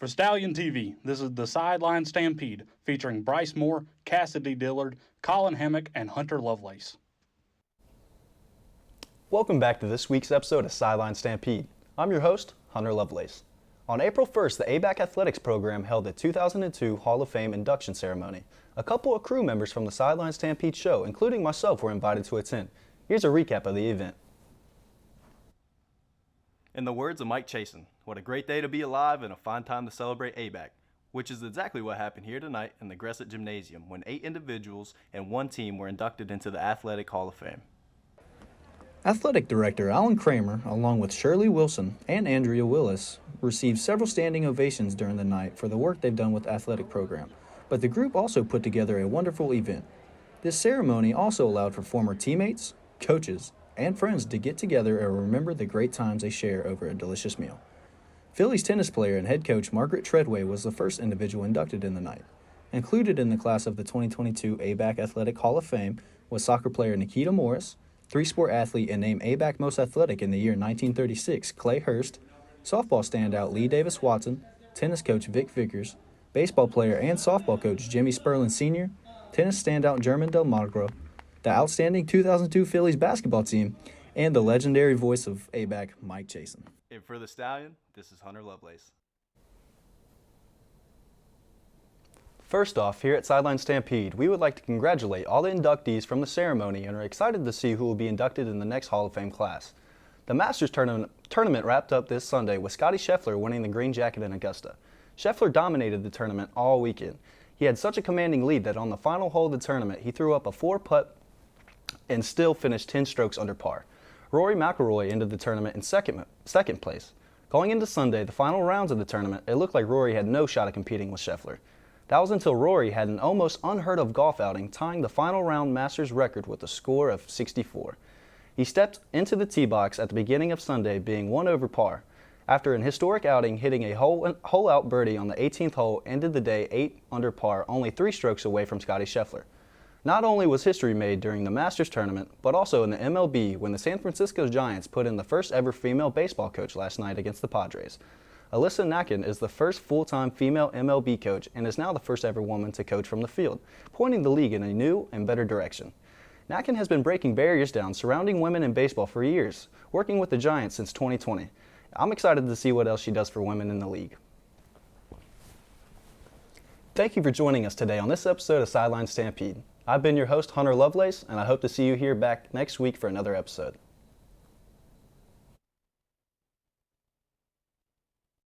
For Stallion TV, this is the Sideline Stampede, featuring Bryce Moore, Cassidy Dillard, Colin Hammock, and Hunter Lovelace. Welcome back to this week's episode of Sideline Stampede. I'm your host, Hunter Lovelace. On April 1st, the ABAC Athletics program held the 2002 Hall of Fame induction ceremony. A couple of crew members from the Sideline Stampede show, including myself, were invited to attend. Here's a recap of the event. In the words of Mike Chasen, what a great day to be alive and a fine time to celebrate ABAC, which is exactly what happened here tonight in the Gressett Gymnasium when 8 individuals and 1 team were inducted into the Athletic Hall of Fame. Athletic Director Alan Kramer, along with Shirley Wilson and Andrea Willis, received several standing ovations during the night for the work they've done with the athletic program, but the group also put together a wonderful event. This ceremony also allowed for former teammates, coaches, and friends to get together and remember the great times they share over a delicious meal. Phillies tennis player and head coach Margaret Treadway was the first individual inducted in the night. Included in the class of the 2022 ABAC Athletic Hall of Fame was soccer player Nikita Morris, 3-sport athlete and named ABAC Most Athletic in the year 1936 Clay Hurst, softball standout Lee Davis Watson, tennis coach Vic Vickers, baseball player and softball coach Jimmy Sperlin Sr., tennis standout German Del Magro, the outstanding 2002 Phillies basketball team, and the legendary voice of ABAC, Mike Chasen. And for the Stallion, this is Hunter Lovelace. First off, here at Sideline Stampede, we would like to congratulate all the inductees from the ceremony and are excited to see who will be inducted in the next Hall of Fame class. The Masters tournament wrapped up this Sunday with Scotty Scheffler winning the green jacket in Augusta. Scheffler dominated the tournament all weekend. He had such a commanding lead that on the final hole of the tournament, he threw up a 4-putt and still finished 10 strokes under par. Rory McIlroy ended the tournament in second place. Going into Sunday, the final rounds of the tournament, it looked like Rory had no shot at competing with Scheffler. That was until Rory had an almost unheard of golf outing, tying the final round Masters record with a score of 64. He stepped into the tee box at the beginning of Sunday being 1 over par. After an historic outing, hitting a hole-out birdie on the 18th hole ended the day 8 under par, only 3 strokes away from Scotty Scheffler. Not only was history made during the Masters tournament, but also in the MLB when the San Francisco Giants put in the first ever female baseball coach last night against the Padres. Alyssa Nakken is the first full-time female MLB coach and is now the first ever woman to coach from the field, pointing the league in a new and better direction. Nakken has been breaking barriers down surrounding women in baseball for years, working with the Giants since 2020. I'm excited to see what else she does for women in the league. Thank you for joining us today on this episode of Sideline Stampede. I've been your host, Hunter Lovelace, and I hope to see you here back next week for another episode.